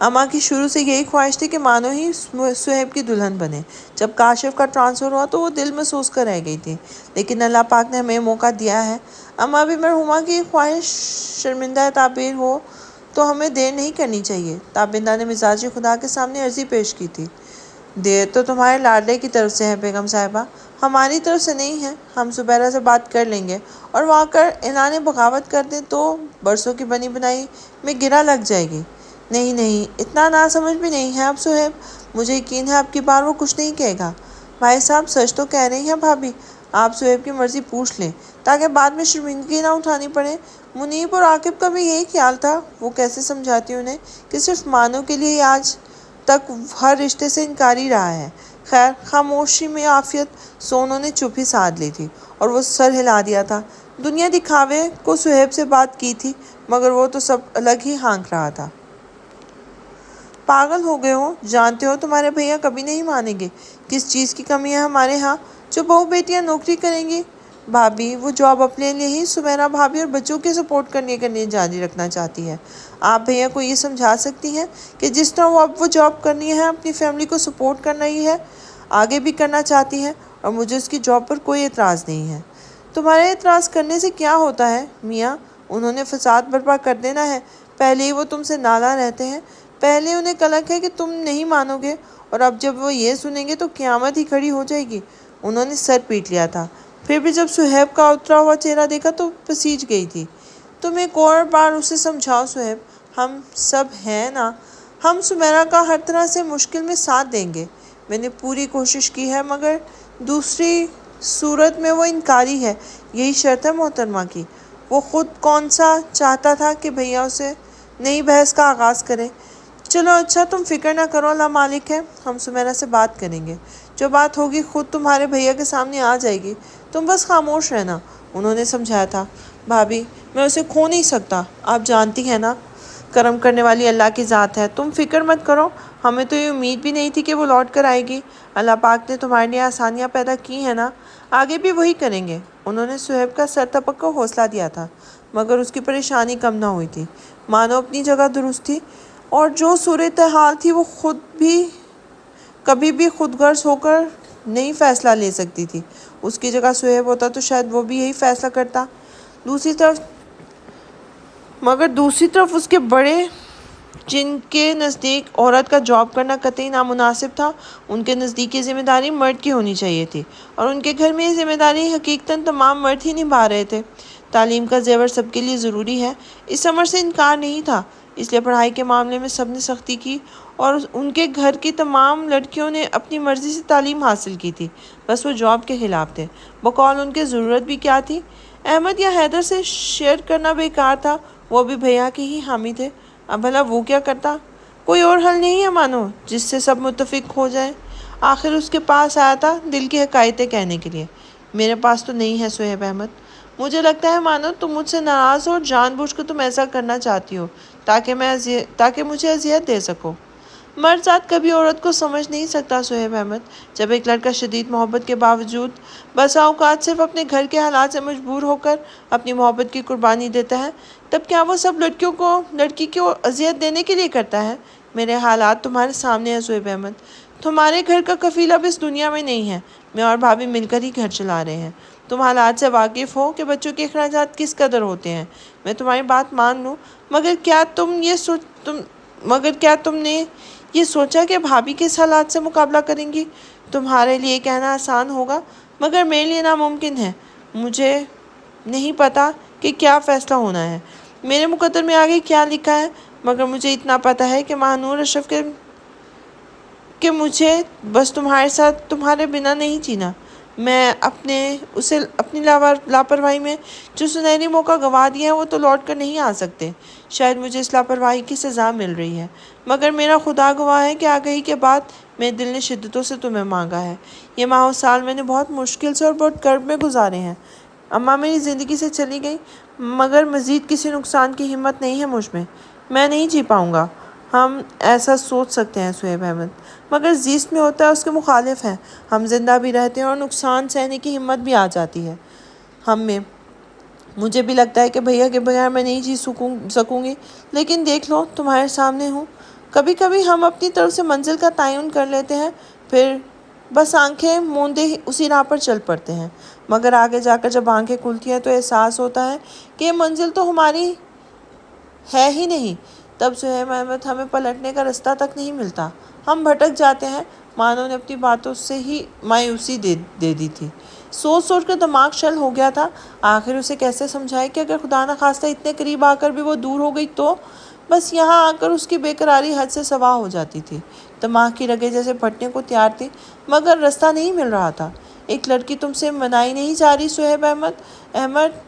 اماں کی شروع سے یہی خواہش تھی کہ مانو ہی صہیب کی دلہن بنے۔ جب کاشف کا ٹرانسفر ہوا تو وہ دل میں سوچ کر رہ گئی تھی، لیکن اللہ پاک نے ہمیں موقع دیا ہے۔ اماں بھی مرحومہ کی خواہش شرمندہ تعبیر ہو تو ہمیں دیر نہیں کرنی چاہیے۔ تابندہ نے مزاج خدا کے سامنے عرضی پیش کی تھی۔ دیر تو تمہارے لاڈلے کی طرف سے ہے بیگم صاحبہ، ہماری طرف سے نہیں ہے۔ ہم زبیرہ سے بات کر لیں گے اور وہ آ کر اعلان بغاوت کر دیں تو برسوں کی بنی بنائی میں گرہ لگ جائے گی۔ نہیں نہیں، اتنا ناسمجھ بھی نہیں ہے اب صہیب، مجھے یقین ہے اب کی بار وہ کچھ نہیں کہے گا۔ بھائی صاحب سچ تو کہہ رہی ہیں بھابھی، آپ صہیب کی مرضی پوچھ لیں تاکہ بعد میں شرمندگی نہ اٹھانی پڑے۔ منیب اور عاقب کا بھی یہی خیال تھا۔ وہ کیسے سمجھاتی انہیں کہ صرف مانو کے لیے آج تک ہر رشتے سے انکاری رہا ہے۔ خیر خاموشی میں عافیت، سو انہوں نے چپ ہی سادھ لی تھی اور وہ سر ہلا دیا تھا۔ دنیا دکھاوے کو صہیب سے بات کی تھی مگر وہ تو سب الگ ہی ہانک رہا تھا۔ پاگل ہو گئے ہو، جانتے ہو تمہارے بھیا کبھی نہیں مانیں گے۔ کس چیز کی کمی ہے ہمارے ہاں جو بہو بیٹیاں نوکری کریں گی؟ بھابھی وہ جاب اپنے لیے ہی سمیرا بھابھی اور بچوں کے سپورٹ کرنے کے لیے جاری رکھنا چاہتی ہے۔ آپ بھیا کو یہ سمجھا سکتی ہیں کہ جس طرح وہ اب وہ جاب کرنی ہے اپنی فیملی کو سپورٹ کرنا ہی ہے، آگے بھی کرنا چاہتی ہے، اور مجھے اس کی جاب پر کوئی اعتراض نہیں ہے۔ تمہارے اعتراض کرنے سے کیا ہوتا ہے میاں؟ انہوں نے فساد برپا کر دینا ہے۔ پہلے ہی وہ تم سے نالاں رہتے ہیں، پہلے انہیں کلک ہے کہ تم نہیں مانو گے، اور اب جب وہ یہ سنیں گے تو قیامت ہی کھڑی ہو جائے گی۔ انہوں نے سر پیٹ لیا تھا، پھر بھی جب صہیب کا اترا ہوا چہرہ دیکھا تو پسیج گئی تھی۔ تم ایک اور بار اسے سمجھاؤ صہیب، ہم سب ہیں نا، ہم سمیرا کا ہر طرح سے مشکل میں ساتھ دیں گے۔ میں نے پوری کوشش کی ہے مگر دوسری صورت میں وہ انکاری ہے، یہی شرط ہے محترمہ کی۔ وہ خود کون سا چاہتا تھا کہ بھیا اسے نئی بحث کا آغاز کرے۔ چلو اچھا تم فکر نہ کرو، اللہ مالک ہے، ہم سمیرا سے بات کریں گے، جو بات ہوگی خود تمہارے بھیا کے سامنے آ جائے گی، تم بس خاموش رہنا۔ انہوں نے سمجھایا تھا۔ بھابھی میں اسے کھو نہیں سکتا، آپ جانتی ہیں نا کرم کرنے والی اللہ کی ذات ہے، تم فکر مت کرو، ہمیں تو یہ امید بھی نہیں تھی کہ وہ لوٹ کر آئے گی۔ اللہ پاک نے تمہارے لیے آسانیاں پیدا کی ہیں نا، آگے بھی وہی کریں گے۔ انہوں نے صہیب کا سر تپک کر حوصلہ دیا تھا مگر اس کی پریشانی کم نہ ہوئی تھی۔ مانو اپنی جگہ درست تھی اور جو صورتحال تھی وہ خود بھی کبھی بھی خود غرض ہو کر نہیں فیصلہ لے سکتی تھی۔ اس کی جگہ صہیب ہوتا تو شاید وہ بھی یہی فیصلہ کرتا۔ مگر دوسری طرف اس کے بڑے جن کے نزدیک عورت کا جاب کرنا قطعی نامناسب تھا، ان کے نزدیک یہ ذمہ داری مرد کی ہونی چاہیے تھی، اور ان کے گھر میں یہ ذمہ داری حقیقتاً تمام مرد ہی نبھا رہے تھے۔ تعلیم کا زیور سب کے لیے ضروری ہے، اس امر سے انکار نہیں تھا، اس لیے پڑھائی کے معاملے میں سب نے سختی کی، اور ان کے گھر کی تمام لڑکیوں نے اپنی مرضی سے تعلیم حاصل کی تھی، بس وہ جاب کے خلاف تھے۔ بقول ان کے ضرورت بھی کیا تھی؟ احمد یا حیدر سے شیئر کرنا بیکار تھا، وہ بھی بھیا کے ہی حامی تھے۔ اب بھلا وہ کیا کرتا؟ کوئی اور حل نہیں ہے مانو جس سے سب متفق ہو جائیں۔ آخر اس کے پاس آیا تھا دل کی حقائقیں کہنے کے لیے۔ میرے پاس تو نہیں ہے صہیب احمد، مجھے لگتا ہے مانو تم مجھ سے ناراض ہو اور جان بوجھ کر تم ایسا کرنا چاہتی ہو تاکہ مجھے اذیت دے سکو۔ مرد ذات کبھی عورت کو سمجھ نہیں سکتا صہیب احمد۔ جب ایک لڑکا شدید محبت کے باوجود بسا اوقات صرف اپنے گھر کے حالات سے مجبور ہو کر اپنی محبت کی قربانی دیتا ہے، تب کیا وہ سب لڑکی کو اذیت دینے کے لیے کرتا ہے؟ میرے حالات تمہارے سامنے ہیں صہیب احمد، تمہارے گھر کا کفیل اب اس دنیا میں نہیں ہے، میں اور بھابھی مل کر ہی گھر چلا رہے ہیں۔ تم حالات سے واقف ہو کہ بچوں کے اخراجات کس قدر ہوتے ہیں، میں تمہاری بات مان لوں، مگر کیا تم نے یہ سوچا کہ بھابھی کس حالات سے مقابلہ کریں گی؟ تمہارے لیے کہنا آسان ہوگا مگر میرے لیے ناممکن ہے۔ مجھے نہیں پتا کہ کیا فیصلہ ہونا ہے، میرے مقدر میں آگے کیا لکھا ہے، مگر مجھے اتنا پتا ہے کہ ماہنور اشرف کہ مجھے بس تمہارے ساتھ تمہارے بنا نہیں جینا۔ میں اسے اپنی لاپرواہی میں جو سنہری موقع گنوا دیا ہے وہ تو لوٹ کر نہیں آ سکتے۔ شاید مجھے اس لاپرواہی کی سزا مل رہی ہے، مگر میرا خدا گواہ ہے کہ آگہی کے بعد میرے دل نے شدتوں سے تمہیں مانگا ہے۔ یہ ماہ و سال میں نے بہت مشکل سے اور بہت کرب میں گزارے ہیں۔ اماں میری زندگی سے چلی گئی مگر مزید کسی نقصان کی ہمت نہیں ہے مجھ میں نہیں جی پاؤں گا۔ ہم ایسا سوچ سکتے ہیں صہیب احمد، مگر زیست میں ہوتا ہے اس کے مخالف ہے۔ ہم زندہ بھی رہتے ہیں اور نقصان سہنے کی ہمت بھی آ جاتی ہے ہم میں۔ مجھے بھی لگتا ہے کہ بھیا کے بغیر میں نہیں جی سکوں گی، لیکن دیکھ لو تمہارے سامنے ہوں، کبھی کبھی ہم اپنی طرف سے منزل کا تعین کر لیتے ہیں، پھر بس آنکھیں موندے اسی راہ پر چل پڑتے ہیں، مگر آگے جا کر جب آنکھیں کھلتی ہیں تو احساس ہوتا ہے کہ یہ منزل تو ہماری ہے ہی نہیں۔ تب سہیب احمد ہمیں پلٹنے کا رستہ تک نہیں ملتا، ہم بھٹک جاتے ہیں۔ مانو نے اپنی باتوں سے ہی مایوسی دے دی تھی۔ سوچ سوچ کر دماغ شل ہو گیا تھا۔ آخر اسے کیسے سمجھائے کہ اگر خدا نخواستہ اتنے قریب آ کر بھی وہ دور ہو گئی تو؟ بس یہاں آ کر اس کی بے قراری حد سے سوا ہو جاتی تھی۔ دماغ کی رگیں جیسے پھٹنے کو تیار تھی، مگر رستہ نہیں مل رہا تھا۔ ایک لڑکی تم سے منائی نہیں جا رہی سہیب احمد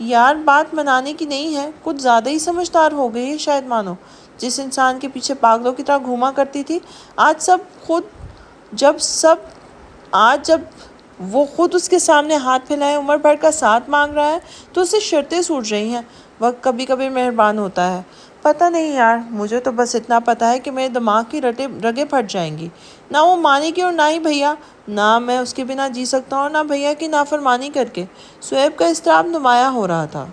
یار، بات منانے کی نہیں ہے، کچھ زیادہ ہی سمجھدار ہو گئی ہے شاید مانو۔ جس انسان کے پیچھے پاگلوں کی طرح گھوما کرتی تھی، آج جب وہ خود اس کے سامنے ہاتھ پھیلائے عمر بھر کا ساتھ مانگ رہا ہے تو اسے شرطیں سوٹ رہی ہیں۔ وقت کبھی کبھی مہربان ہوتا ہے۔ پتہ نہیں یار، مجھے تو بس اتنا پتہ ہے کہ میرے دماغ کی رگیں پھٹ جائیں گی، نہ وہ مانے گی اور نہ ہی بھیا، نہ میں اس کے بنا جی سکتا ہوں اور نہ بھیا کی نافرمانی کر کے۔ سہیب کا اضطراب نمایاں ہو رہا تھا۔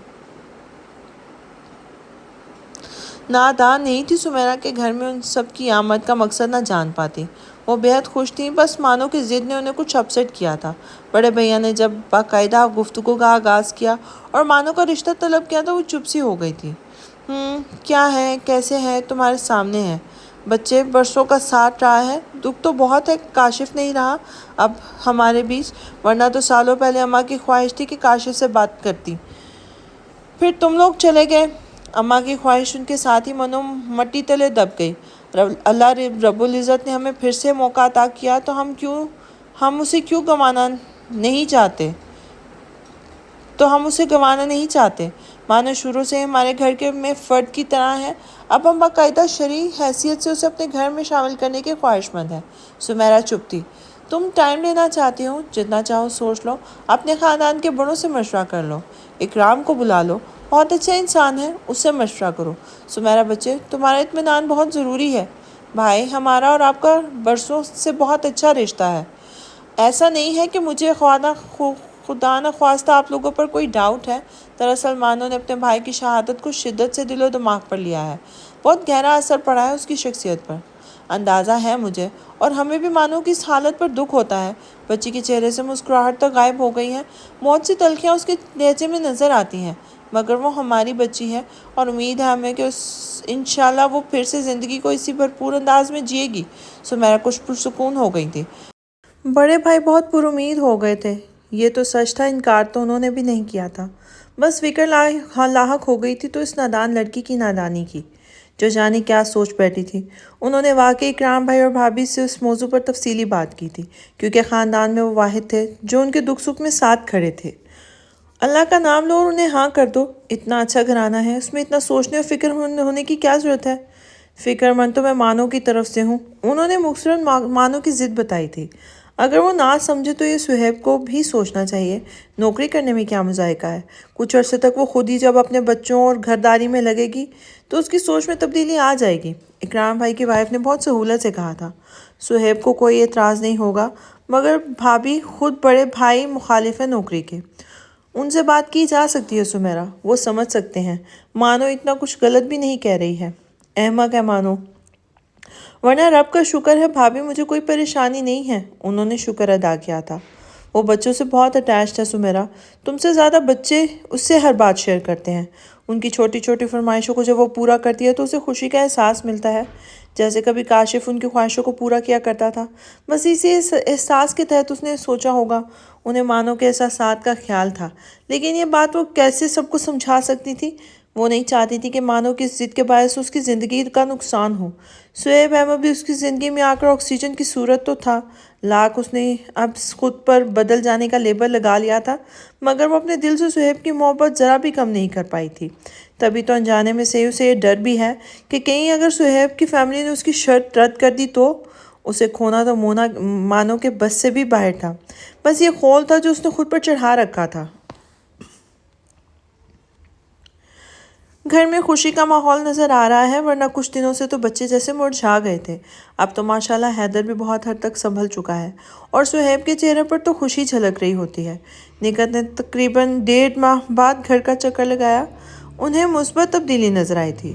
نادان نہیں تھی سمیرا کہ گھر میں ان سب کی آمد کا مقصد نہ جان پاتی۔ وہ بہت خوش تھیں، بس مانو کی ضد نے انہیں کچھ اپسیٹ کیا تھا۔ بڑے بھیا نے جب باقاعدہ گفتگو کا آغاز کیا اور مانو کا رشتہ طلب کیا تو وہ چپ سی ہو گئی تھی۔ کیا ہے، کیسے ہے، تمہارے سامنے ہے۔ بچے برسوں کا ساتھ رہا ہے، دکھ تو بہت ہے کاشف نہیں رہا اب ہمارے بیچ، ورنہ تو سالوں پہلے اماں کی خواہش تھی کہ کاشف سے بات کرتی، پھر تم لوگ چلے گئے۔ اماں کی خواہش ان کے ساتھ ہی منو مٹی تلے دب گئی۔ اللہ رب العزت نے ہمیں پھر سے موقع عطا کیا تو ہم اسے گنوانا نہیں چاہتے۔ مانو شروع سے ہمارے گھر میں فرد کی طرح ہے، اب ہم باقاعدہ شرعی حیثیت سے اسے اپنے گھر میں شامل کرنے کے خواہش مند ہیں۔ سمیرا چپ تھی۔ تم ٹائم لینا چاہتی ہو، جتنا چاہو سوچ لو، اپنے خاندان کے بڑوں سے مشورہ کر لو، اکرام کو بلا لو، بہت اچھا انسان ہے، اس سے مشورہ کرو۔ سمیرا بچے، تمہارا اطمینان بہت ضروری ہے۔ بھائی، ہمارا اور آپ کا برسوں سے بہت اچھا رشتہ ہے۔ ایسا نہیں ہے کہ مجھے خدا نخواستہ آپ لوگوں پر کوئی ڈاؤٹ ہے۔ دراصل مانو نے اپنے بھائی کی شہادت کو شدت سے دل و دماغ پر لیا ہے، بہت گہرا اثر پڑا ہے اس کی شخصیت پر۔ اندازہ ہے مجھے، اور ہمیں بھی مانو کی اس حالت پر دکھ ہوتا ہے۔ بچی کے چہرے سے مسکراہٹ تو غائب ہو گئی ہے، بہت سی تلخیاں اس کے لہجے میں نظر آتی ہیں، مگر وہ ہماری بچی ہے اور امید ہے ہمیں کہ انشاءاللہ وہ پھر سے زندگی کو اسی بھرپور انداز میں جیے گی۔ سمیرا کچھ پرسکون ہو گئی تھی۔ بڑے بھائی بہت پر امید ہو گئے تھے، یہ تو سچ تھا، انکار تو انہوں نے بھی نہیں کیا تھا۔ بس فکر لاحق ہو گئی تھی تو اس نادان لڑکی کی نادانی کی، جو جانے کیا سوچ بیٹھی تھی۔ انہوں نے واقعی اکرام بھائی اور بھابھی سے اس موضوع پر تفصیلی بات کی تھی، کیونکہ خاندان میں وہ واحد تھے جو ان کے دکھ سکھ میں ساتھ کھڑے تھے۔ اللہ کا نام لو اور انہیں ہاں کر دو، اتنا اچھا گھرانہ ہے، اس میں اتنا سوچنے اور فکر ہونے کی کیا ضرورت ہے؟ فکر مند تو میں مانو کی طرف سے ہوں، انہوں نے مختصراً مانو کی ضد بتائی تھی۔ اگر وہ نہ سمجھے تو یہ سہیب کو بھی سوچنا چاہیے، نوکری کرنے میں کیا مذائقہ ہے؟ کچھ عرصے تک وہ خود ہی جب اپنے بچوں اور گھرداری میں لگے گی تو اس کی سوچ میں تبدیلی آ جائے گی۔ اکرام بھائی کی وائف نے بہت سہولت سے کہا تھا۔ سہیب کو کوئی اعتراض نہیں ہوگا، مگر بھابھی خود بڑے بھائی مخالف ہیں نوکری کے، ان سے بات کی جا سکتی ہے سمیرا، وہ سمجھ سکتے ہیں۔ مانو اتنا کچھ غلط بھی نہیں کہہ رہی ہے۔ احمق ہے مانو، ورنہ رب کا شکر ہے بھابھی مجھے کوئی پریشانی نہیں ہے، انہوں نے شکر ادا کیا تھا۔ وہ بچوں سے بہت اٹیچڈ ہے سمیرا، تم سے زیادہ بچے اس سے ہر بات شیئر کرتے ہیں۔ ان کی چھوٹی چھوٹی فرمائشوں کو جب وہ پورا کرتی ہے تو اسے خوشی کا احساس ملتا ہے، جیسے کبھی کاشف ان کی خواہشوں کو پورا کیا کرتا تھا۔ بس اسی احساس کے تحت اس نے سوچا ہوگا، انہیں مانو کے احساسات کا خیال تھا، لیکن یہ بات وہ کیسے سب کو سمجھا سکتی تھی؟ وہ نہیں چاہتی تھی کہ مانو کی ضد کے باعث اس کی زندگی کا نقصان ہو۔ سہیب احمد بھی اس کی زندگی میں آ کر آکسیجن کی صورت تو تھا، لاکھ اس نے اب خود پر بدل جانے کا لیبل لگا لیا تھا، مگر وہ اپنے دل سے سہیب کی محبت ذرا بھی کم نہیں کر پائی تھی۔ تبھی تو انجانے میں سے اسے یہ ڈر بھی ہے کہ کہیں اگر سہیب کی فیملی نے اس کی شرط رد کر دی تو اسے کھونا تو مانو کے بس سے بھی باہر تھا۔ بس یہ خول تھا جو اس نے خود پر چڑھا رکھا تھا۔ گھر میں خوشی کا ماحول نظر آ رہا ہے، ورنہ کچھ دنوں سے تو بچے جیسے مرجھا گئے تھے۔ اب تو ماشاءاللہ حیدر بھی بہت حد تک سنبھل چکا ہے، اور سہیب کے چہرے پر تو خوشی جھلک رہی ہوتی ہے۔ نکت نے تقریباً 1.5 ماہ بعد گھر کا چکر لگایا، انہیں مثبت تبدیلی نظر آئی تھی۔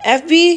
FB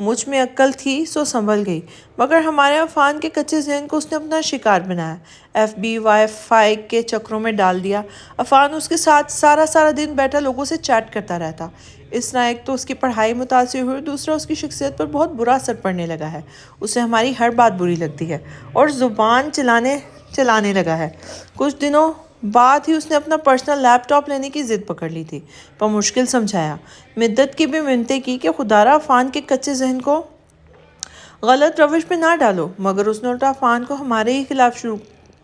مجھ میں عقل تھی سو سنبھل گئی، مگر ہمارے عفان کے کچے ذہن کو اس نے اپنا شکار بنایا، ایف بی وائی فائی کے چکروں میں ڈال دیا۔ عفان اس کے ساتھ سارا دن بیٹھا لوگوں سے چیٹ کرتا رہتا۔ اس طرح ایک تو اس کی پڑھائی متاثر ہوئی، دوسرا اس کی شخصیت پر بہت برا اثر پڑنے لگا ہے۔ اسے ہماری ہر بات بری لگتی ہے اور زبان چلانے لگا ہے۔ کچھ دنوں بعد ہی اس نے اپنا پرسنل لیپ ٹاپ لینے کی ضد پکڑ لی تھی، پر مشکل سمجھایا۔ مدت کی بھی منتیں کی کہ خدارا عفان کے کچے ذہن کو غلط روش پہ نہ ڈالو، مگر اس نے الٹا عفان کو ہمارے ہی خلاف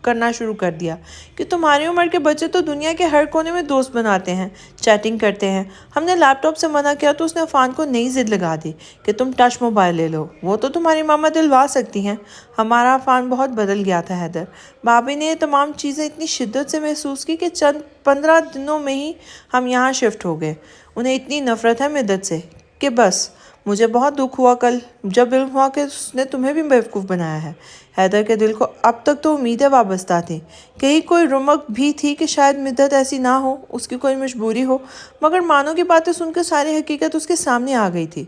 کرنا شروع کر دیا کہ تمہاری عمر کے بچے تو دنیا کے ہر کونے میں دوست بناتے ہیں، چیٹنگ کرتے ہیں۔ ہم نے لیپ ٹاپ سے منع کیا تو اس نے عفان کو نئی ضد لگا دی کہ تم ٹچ موبائل لے لو، وہ تو تمہاری ماما دلوا سکتی ہیں۔ ہمارا عفان بہت بدل گیا تھا حیدر۔ بھابی نے یہ تمام چیزیں اتنی شدت سے محسوس کی کہ چند 15 دنوں میں ہی ہم یہاں شفٹ ہو گئے۔ انہیں اتنی نفرت ہے مدت سے کہ بس۔ مجھے بہت دکھ ہوا کل جب علم ہوا کہ اس نے تمہیں بھی بیوقوف بنایا ہے۔ حیدر کے دل کو اب تک تو امیدیں وابستہ تھیں، کہیں کوئی رمق بھی تھی کہ شاید مدت ایسی نہ ہو، اس کی کوئی مجبوری ہو، مگر مانو کی باتیں سن کر ساری حقیقت اس کے سامنے آ گئی تھی۔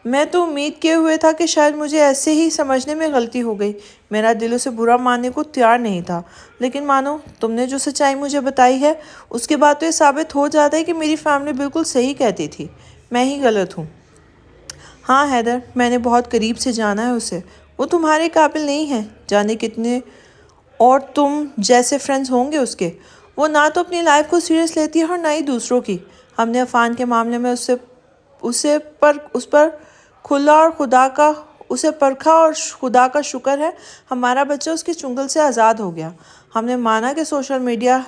میں تو امید کیے ہوئے تھا کہ شاید مجھے ایسے ہی سمجھنے میں غلطی ہو گئی، میرا دل اسے برا ماننے کو تیار نہیں تھا، لیکن مانو تم نے جو سچائی مجھے بتائی ہے اس کے بعد تو یہ ثابت ہو جاتا ہے کہ میری فیملی بالکل صحیح کہتی تھی، میں ہی غلط ہوں۔ ہاں حیدر، میں نے بہت قریب سے جانا ہے اسے، وہ تمہارے قابل نہیں ہے، جانے کتنے اور تم جیسے فرینڈز ہوں گے اس کے۔ وہ نہ تو اپنی لائف کو سیریس لیتی ہے اور نہ ہی دوسروں کی۔ ہم نے عفان کے معاملے میں اس پر کھلا اور اسے پرکھا اور خدا کا شکر ہے ہمارا بچہ اس کے چنگل سے آزاد ہو گیا۔ ہم نے مانا کہ سوشل میڈیا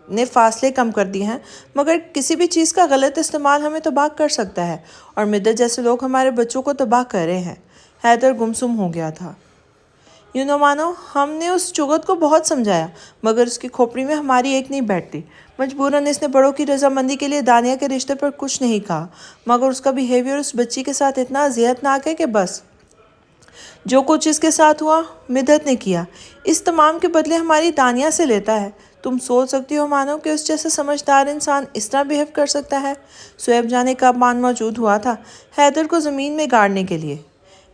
نے فاصلے کم کر دیے ہیں، مگر کسی بھی چیز کا غلط استعمال ہمیں تباہ کر سکتا ہے، اور مدت جیسے لوگ ہمارے بچوں کو تباہ کر رہے ہیں۔ حیدر گمسم ہو گیا تھا۔ مانو ہم نے اس چغت کو بہت سمجھایا، مگر اس کی کھوپڑی میں ہماری ایک نہیں بیٹھتی۔ مجبوراً اس نے بڑوں کی رضامندی کے لیے دانیہ کے رشتے پر کچھ نہیں کہا، مگر اس کا بیہیویئر اس بچی کے ساتھ اتنا اذیتناک ہے کہ بس۔ جو کچھ اس کے ساتھ ہوا مدت نے کیا، اس تمام کے بدلے ہماری دانیہ سے لیتا ہے۔ تم سوچ سکتی ہو مانو کہ اس جیسا سمجھدار انسان اس طرح بیہیو کر سکتا ہے؟ سہیب جانے کب مان موجود ہوا تھا حیدر کو زمین میں گاڑنے کے لیے۔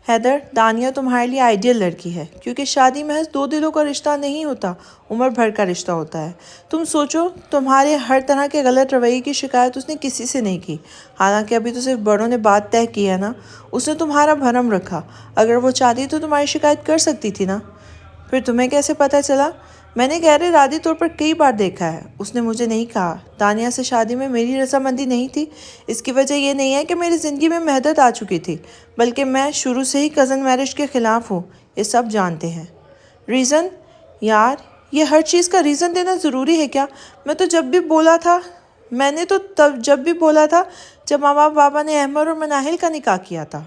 حیدر، دانیہ تمہارے لیے آئیڈیل لڑکی ہے، کیونکہ شادی محض دو دلوں کا رشتہ نہیں ہوتا، عمر بھر کا رشتہ ہوتا ہے۔ تم سوچو، تمہارے ہر طرح کے غلط رویے کی شکایت اس نے کسی سے نہیں کی، حالانکہ ابھی تو صرف بڑوں نے بات طے کی ہے نا۔ اس نے تمہارا بھرم رکھا، اگر وہ چاہتی تو تمہاری شکایت کر سکتی تھی نا۔ پھر تمہیں کیسے پتہ چلا؟ میں نے غیر ارادی طور پر کئی بار دیکھا ہے، اس نے مجھے نہیں کہا۔ دانیہ سے شادی میں میری رضامندی نہیں تھی، اس کی وجہ یہ نہیں ہے کہ میری زندگی میں مہدت آ چکی تھی، بلکہ میں شروع سے ہی کزن میرج کے خلاف ہوں، یہ سب جانتے ہیں۔ ریزن؟ یار، یہ ہر چیز کا ریزن دینا ضروری ہے کیا؟ میں نے تو جب بھی بولا تھا جب ماں بابا نے احمد اور مناہل کا نکاح کیا تھا۔